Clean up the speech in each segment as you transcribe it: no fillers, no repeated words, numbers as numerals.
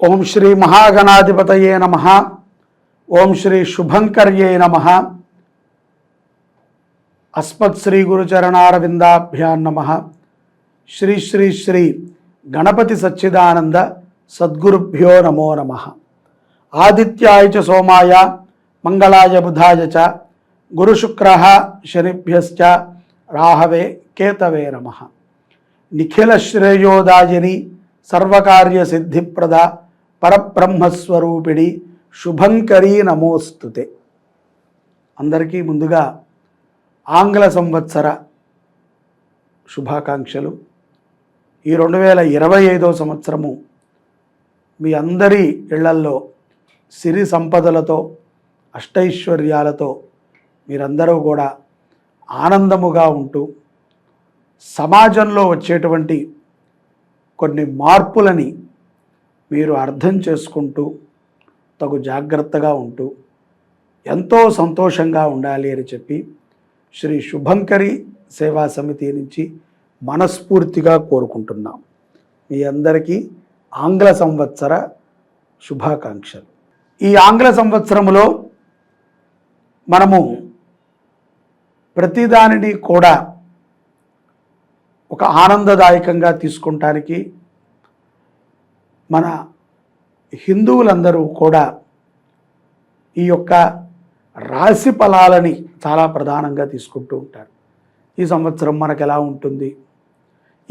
ఓం శ్రీ మహాగణాధిపతయే నమః. ఓం శ్రీ శుభంకర్యే నమః. అస్మత్ శ్రీ గురుచరణారవిందాభ్యాం నమః. శ్రీ శ్రీ శ్రీ గణపతి సచ్చిదానంద సద్గురుభ్యో నమో నమః. ఆదిత్యాయ చ సోమాయ మంగళాయ బుధాయ చ గురుశుక్రః శనిభ్యశ్చ రాహవే కేతవే నమః. నిఖిల శ్రేయోదాయిని సర్వకార్య సిద్ధిప్రద పరబ్రహ్మస్వరూపిణి శుభంకరీ నమోస్తుతే. అందరికీ ముందుగా ఆంగ్ల సంవత్సర శుభాకాంక్షలు. ఈ 2025వ సంవత్సరము మీ అందరి ఇళ్లల్లో సిరి సంపదలతో అష్టైశ్వర్యాలతో మీరందరూ కూడా ఆనందముగా ఉంటూ సమాజంలో వచ్చేటువంటి కొన్ని మార్పులని మీరు అర్థం చేసుకుంటూ తగు జాగ్రత్తగా ఉంటూ ఎంతో సంతోషంగా ఉండాలి అని చెప్పి శ్రీ శుభంకరి సేవా సమితి నుంచి మనస్ఫూర్తిగా కోరుకుంటున్నాం. మీ అందరికీ ఆంగ్ల సంవత్సర శుభాకాంక్షలు. ఈ ఆంగ్ల సంవత్సరములో మనము ప్రతిదానిని కూడా ఒక ఆనందదాయకంగా తీసుకుంటానికి మన హిందువులందరూ కూడా ఈ యొక్క రాశి ఫలాలని చాలా ప్రధానంగా తీసుకుంటూ ఉంటారు. ఈ సంవత్సరం మనకు ఎలా ఉంటుంది,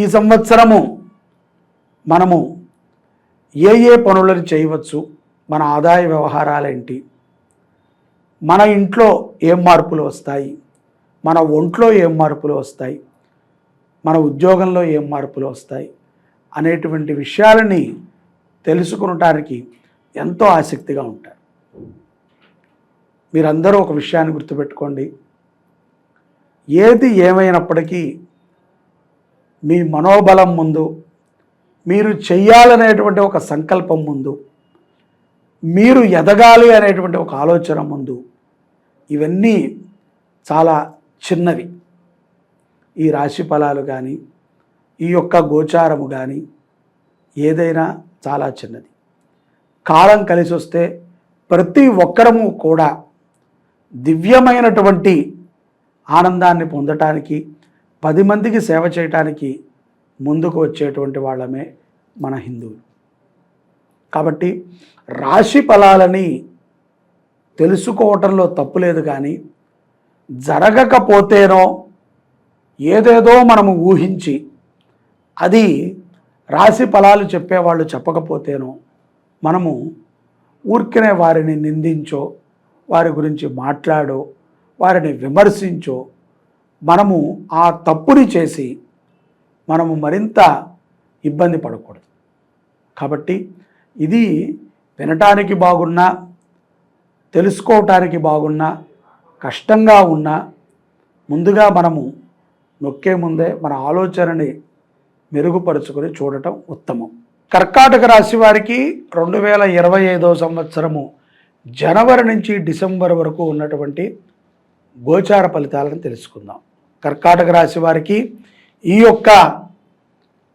ఈ సంవత్సరము మనము ఏ ఏ పనులను చేయవచ్చు, మన ఆదాయ వ్యవహారాలేంటి, మన ఇంట్లో ఏం మార్పులు వస్తాయి, మన ఒంట్లో ఏం మార్పులు వస్తాయి, మన ఉద్యోగంలో ఏం మార్పులు వస్తాయి అనేటువంటి విషయాలని తెలుసుకునటానికి ఎంతో ఆసక్తిగా ఉంటారు. మీరందరూ ఒక విషయాన్ని గుర్తుపెట్టుకోండి. ఏది ఏమైనప్పటికీ మీ మనోబలం ముందు, మీరు చెయ్యాలనేటువంటి ఒక సంకల్పం ముందు, మీరు ఎదగాలి అనేటువంటి ఒక ఆలోచన ముందు ఇవన్నీ చాలా చిన్నవి. ఈ రాశి ఫలాలు కానీ, ఈ యొక్క గోచారము కానీ ఏదైనా చాలా చిన్నది. కాలం కలిసి వస్తే ప్రతి ఒక్కరము కూడా దివ్యమైనటువంటి ఆనందాన్ని పొందటానికి, 10 మందికి సేవ చేయటానికి ముందుకు వచ్చేటువంటి వాళ్ళమే మన హిందువులు. కాబట్టి రాశి ఫలాలని తెలుసుకోవటంలో తప్పులేదు, కానీ జరగకపోతేనో ఏదేదో మనము ఊహించి అది రాశి ఫలాలు చెప్పేవాళ్ళు చెప్పకపోతేనో మనము ఊరికనే వారిని నిందించో, వారి గురించి మాట్లాడో, వారిని విమర్శించో మనము ఆ తప్పుని చేసి మనము మరింత ఇబ్బంది పడకూడదు. కాబట్టి ఇది వినటానికి బాగున్నా, తెలుసుకోవటానికి బాగున్నా, కష్టంగా ఉన్నా ముందుగా మనము నొక్కే ముందే మన ఆలోచనని మెరుగుపరుచుకొని చూడటం ఉత్తమం. కర్కాటక రాశి వారికి 2025వ సంవత్సరము జనవరి నుంచి డిసెంబర్ వరకు ఉన్నటువంటి గోచార ఫలితాలను తెలుసుకుందాం. కర్కాటక రాశి వారికి ఈ యొక్క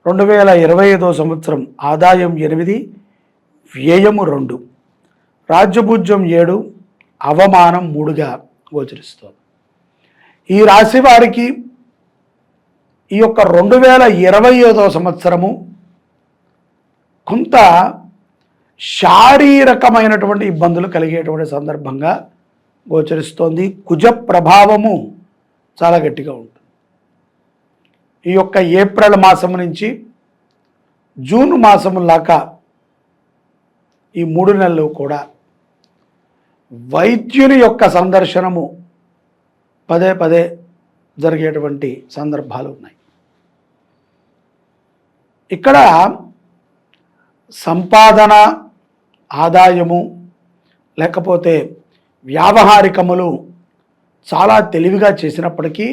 2025వ సంవత్సరం ఆదాయం 8, వ్యయము 2, రాజ్యభుజ్యం 7, అవమానం 3గా గోచరిస్తుంది. ఈ రాశి వారికి ఈ యొక్క 2025వ సంవత్సరము కొంత శారీరకమైనటువంటి ఇబ్బందులు కలిగేటువంటి సందర్భంగా గోచరిస్తోంది. కుజ ప్రభావము చాలా గట్టిగా ఉంటుంది. ఈ యొక్క ఏప్రిల్ మాసము నుంచి జూన్ మాసము దాకా ఈ 3 నెలలు కూడా వైద్యుని యొక్క సందర్శనము పదే పదే జరిగేటువంటి సందర్భాలు ఉన్నాయి. ఇక్కడ సంపాదన, ఆదాయము లేకపోతే వ్యావహారికములు చాలా తెలివిగా చేసినప్పటికీ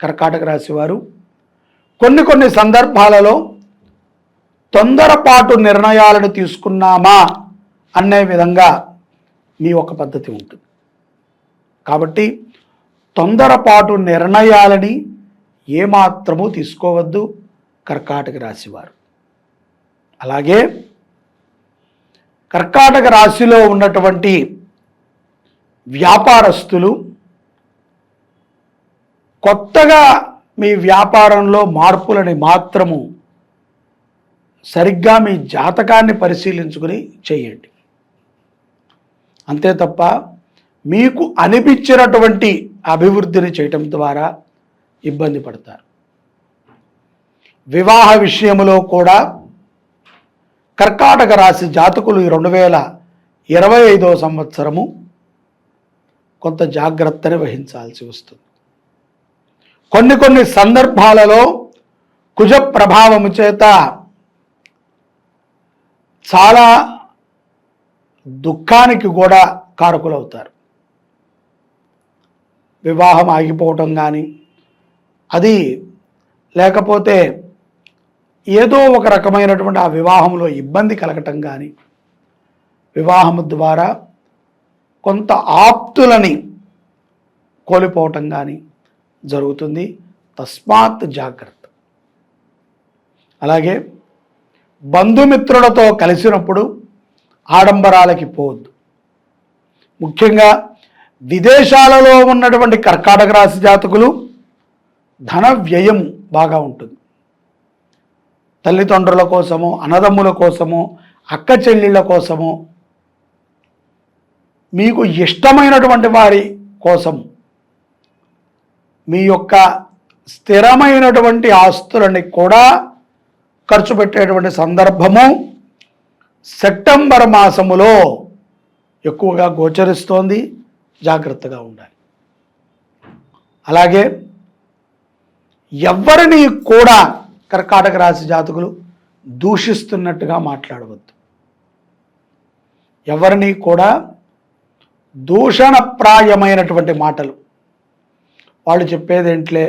కర్కాటక రాశి వారు కొన్ని సందర్భాలలో తొందరపాటు నిర్ణయాలను తీసుకున్నామా అనే విధంగా మీ ఒక పద్ధతి ఉంటుంది. కాబట్టి తొందరపాటు నిర్ణయాలని ఏమాత్రము తీసుకోవద్దు కర్కాటక రాశివారు. అలాగే కర్కాటక రాశిలో ఉన్నటువంటి వ్యాపారస్తులు కొత్తగా మీ వ్యాపారంలో మార్పులని మాత్రము సరిగ్గా మీ జాతకాన్ని పరిశీలించుకుని చేయండి. అంతే తప్ప మీకు అనిపించినటువంటి అభివృద్ధిని చేయటం ద్వారా ఇబ్బంది పడతారు. వివాహ విషయంలో కూడా కర్కాటక రాశి జాతకులు 2025వ సంవత్సరము కొంత జాగ్రత్తని వహించాల్సి వస్తుంది. కొన్ని సందర్భాలలో కుజ ప్రభావము చేత చాలా దుఃఖానికి కూడా కారకులవుతారు. వివాహం ఆగిపోవటం కానీ, అది లేకపోతే ఏదో ఒక రకమైనటువంటి ఆ వివాహంలో ఇబ్బంది కలగటం కానీ, వివాహం ద్వారా కొంత ఆప్తులని కోల్పోవటం కానీ జరుగుతుంది. తస్మాత్ జాగ్రత్త. అలాగే బంధుమిత్రులతో కలిసినప్పుడు ఆడంబరాలకి పోవద్దు. ముఖ్యంగా విదేశాలలో ఉన్నటువంటి కర్కాటక రాశి జాతకులు ధన వ్యయం బాగా ఉంటుంది. తల్లిదండ్రుల కోసము, అన్నదమ్ముల కోసము, అక్క చెల్లెళ్ళ కోసము, మీకు ఇష్టమైనటువంటి వారి కోసం మీ యొక్క స్థిరమైనటువంటి ఆస్తులని కూడా ఖర్చు పెట్టేటువంటి సందర్భము సెప్టెంబర్ మాసములో ఎక్కువగా గోచరిస్తోంది. జాగ్రత్తగా ఉండాలి. అలాగే ఎవరిని కూడా కర్కాటక రాశి జాతకులు దూషిస్తున్నట్టుగా మాట్లాడవద్దు. ఎవరిని కూడా దూషణప్రాయమైనటువంటి మాటలు, వాళ్ళు చెప్పేదేంట్లే,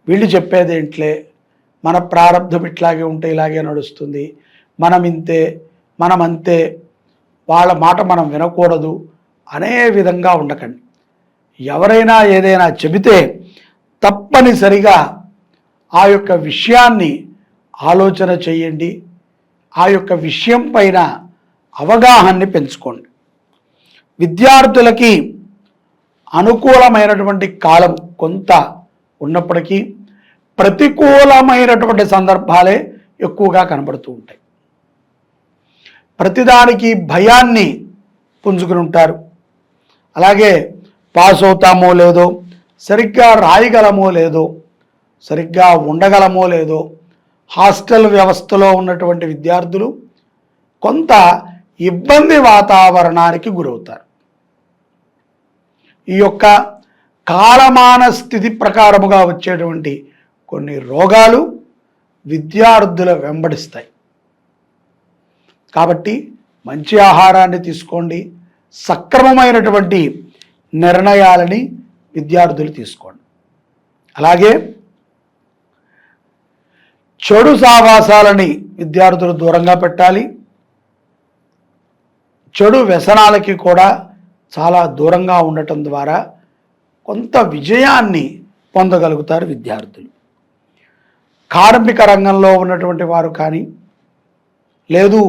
వీళ్ళు చెప్పేదేంట్లే, మన ప్రారంధం ఇట్లాగే ఉంటే ఇలాగే నడుస్తుంది, మనం అంతే, వాళ్ళ మాట మనం వినకూడదు అనే విధంగా ఉండకండి. ఎవరైనా ఏదైనా చెబితే తప్పనిసరిగా ఆ యొక్క విషయాన్ని ఆలోచన చేయండి. ఆ యొక్క విషయం పైన అవగాహనని పెంచుకోండి. విద్యార్థులకి అనుకూలమైనటువంటి కాలం కొంత ఉన్నప్పటికీ ప్రతికూలమైనటువంటి సందర్భాలే ఎక్కువగా కనబడుతూ ఉంటాయి. ప్రతిదానికి భయాన్ని పుంజుకుని ఉంటారు. అలాగే పాస్ అవుతామో లేదో, సరిగ్గా రాయగలమో లేదో, సరిగ్గా ఉండగలమో లేదో, హాస్టల్ వ్యవస్థలో ఉన్నటువంటి విద్యార్థులు కొంత ఇబ్బంది వాతావరణానికి గురవుతారు. ఈ యొక్క కాలమాన స్థితి ప్రకారముగా వచ్చేటువంటి కొన్ని రోగాలు విద్యార్థుల వెంబడిస్తాయి. కాబట్టి మంచి ఆహారాన్ని తీసుకోండి, సక్రమమైనటువంటి నిర్ణయాలని విద్యార్థులు తీసుకోండి. అలాగే చెడు సావాసాలని విద్యార్థులు దూరంగా పెట్టాలి. చెడు వ్యసనాలకి కూడా చాలా దూరంగా ఉండటం ద్వారా కొంత విజయాన్ని పొందగలుగుతారు విద్యార్థులు. కార్మిక రంగంలో ఉన్నటువంటి వారు కానీ, లేదు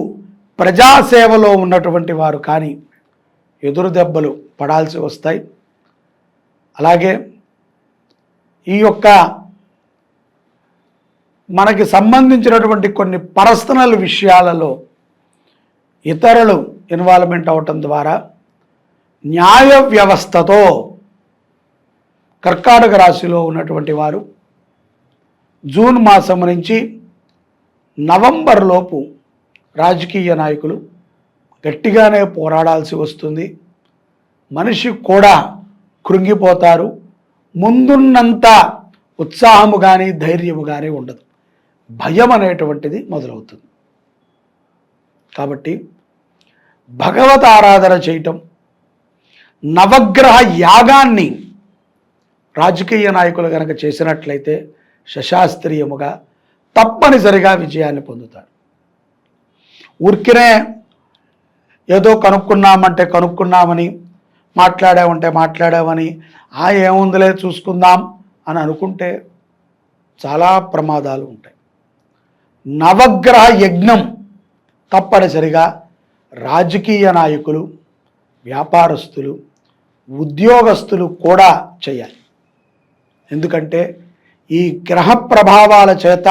ప్రజాసేవలో ఉన్నటువంటి వారు కానీ ఎదురు దెబ్బలు పడాల్సి వస్తాయి. అలాగే ఈ యొక్క మనకి సంబంధించినటువంటి కొన్ని పర్సనల్ విషయాలలో ఇతరులు ఇన్వాల్వ్మెంట్ అవటం ద్వారా న్యాయ వ్యవస్థతో కర్కాటక రాశిలో ఉన్నటువంటి వారు జూన్ మాసం నుంచి నవంబర్ లోపు రాజకీయ నాయకులు గట్టిగానే పోరాడాల్సి వస్తుంది. మనిషి కూడా కృంగిపోతారు. ముందున్నంత ఉత్సాహము కానీ ధైర్యము కానీ ఉండదు. భయం అనేటువంటిది మొదలవుతుంది. కాబట్టి భగవత్ ఆరాధన చేయటం, నవగ్రహ యాగాన్ని రాజకీయ నాయకులు కనుక చేసినట్లయితే శశాస్త్రీయముగా తప్పనిసరిగా విజయాన్ని పొందుతారు. ఊరికినే ఏదో కనుక్కున్నామని మాట్లాడామని ఏముందిలే చూసుకుందాం అని అనుకుంటే చాలా ప్రమాదాలు ఉంటాయి. నవగ్రహ యజ్ఞం తప్పనిసరిగా రాజకీయ నాయకులు, వ్యాపారస్తులు, ఉద్యోగస్తులు కూడా చేయాలి. ఎందుకంటే ఈ గ్రహ ప్రభావాల చేత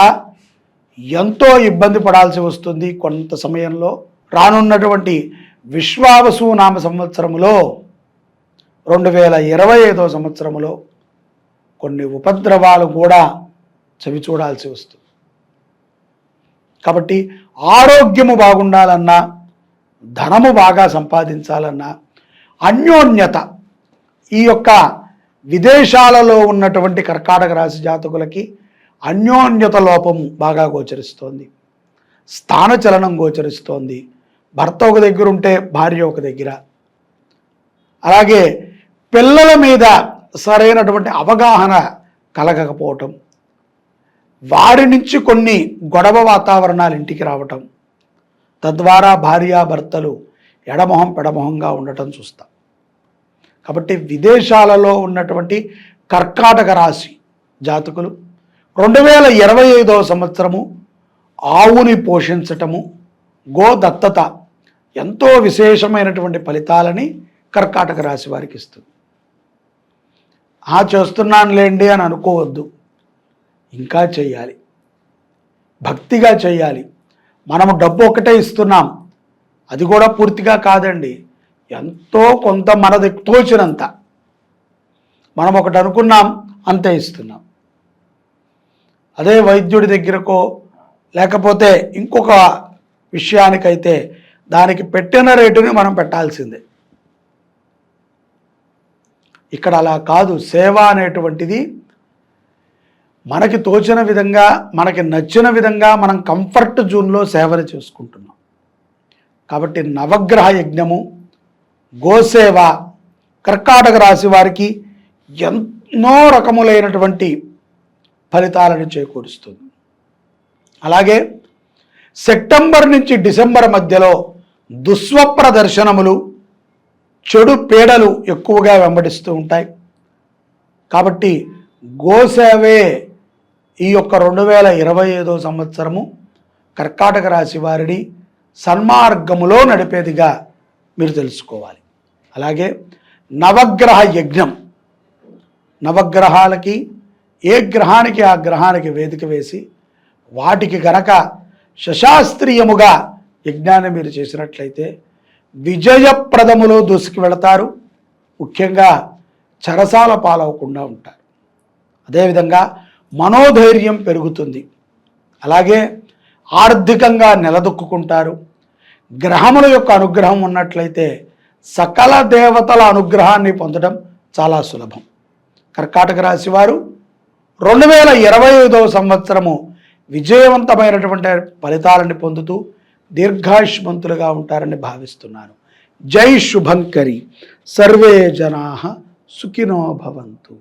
ఎంతో ఇబ్బంది పడాల్సి వస్తుంది. కొంత సమయంలో రానున్నటువంటి విశ్వావసు నామ సంవత్సరములో 2025వ సంవత్సరములో కొన్ని ఉపద్రవాలు కూడా చవి చూడాల్సి వస్తుంది. కాబట్టి ఆరోగ్యము బాగుండాలన్నా, ధనము బాగా సంపాదించాలన్నా, అన్యోన్యత, ఈ యొక్క విదేశాలలో ఉన్నటువంటి కర్కాటక రాశి జాతకులకి అన్యోన్యత లోపము బాగా గోచరిస్తోంది. స్థానచలనం గోచరిస్తోంది. భర్త ఒక దగ్గర ఉంటే భార్య ఒక దగ్గర. అలాగే పిల్లల మీద సరైనటువంటి అవగాహన కలగకపోవటం, వారి నుంచి కొన్ని గొడవ వాతావరణాలు ఇంటికి రావటం, తద్వారా భార్యాభర్తలు ఎడమొహం పెడమొహంగా ఉండటం చూస్తాం. కాబట్టి విదేశాలలో ఉన్నటువంటి కర్కాటక రాశి జాతకులు 2025వ సంవత్సరము ఆవుని పోషించటము, గోదత్తత ఎంతో విశేషమైనటువంటి ఫలితాలని కర్కాటక రాశి వారికి ఇస్తుంది. చేస్తున్నానులేండి అని అనుకోవద్దు. ఇంకా చేయాలి, భక్తిగా చేయాలి. మనము డబ్బు ఒకటే ఇస్తున్నాం, అది కూడా పూర్తిగా కాదండి. ఎంతో కొంత మనది తోచినంత మనం ఒకటి అనుకున్నాం, అంతే ఇస్తున్నాం. అదే వైద్యుడి దగ్గరకో లేకపోతే ఇంకొక విషయానికైతే దానికి పెట్టిన రేటుని మనం పెట్టాల్సిందే. ఇక్కడ అలా కాదు. సేవ అనేటువంటిది మనకి తోచిన విధంగా, మనకి నచ్చిన విధంగా మనం కంఫర్ట్ జోన్లో సేవలు చేసుకుంటున్నాం. కాబట్టి నవగ్రహ యజ్ఞము, గోసేవ కర్కాటక రాశి వారికి ఎన్నో రకములైనటువంటి ఫలితాలను చేకూరుస్తుంది. అలాగే సెప్టెంబర్ నుంచి డిసెంబర్ మధ్యలో దుస్వప్న దర్శనములు, చెడు పీడలు ఎక్కువగా వెంబడిస్తూ ఉంటాయి. కాబట్టి గోసేవే ఈ యొక్క 2025వ సంవత్సరము కర్కాటక రాశి వారిని సన్మార్గములో నడిపేదిగా మీరు తెలుసుకోవాలి. అలాగే నవగ్రహ యజ్ఞం, నవగ్రహాలకి ఏ గ్రహానికి ఆ గ్రహానికి వేదిక వేసి వాటికి గనక శశాస్త్రీయముగా యజ్ఞాన్ని మీరు చేసినట్లయితే విజయప్రదములో దూసుకు వెళతారు. ముఖ్యంగా చెరసాల పాలవకుండా ఉంటారు. అదేవిధంగా మనోధైర్యం పెరుగుతుంది. అలాగే ఆర్థికంగా నిలదొక్కుంటారు. గ్రహముల యొక్క అనుగ్రహం ఉన్నట్లయితే సకల దేవతల అనుగ్రహాన్ని పొందడం చాలా సులభం. కర్కాటక రాశి వారు 2025వ సంవత్సరము విజయవంతమైనటువంటి ఫలితాలను పొందుతూ దీర్ఘాయుష్మంతులుగా ఉంటారని భావిస్తున్నాను. జై శుభంకరి. సర్వే జనాః సుఖినో భవంతు.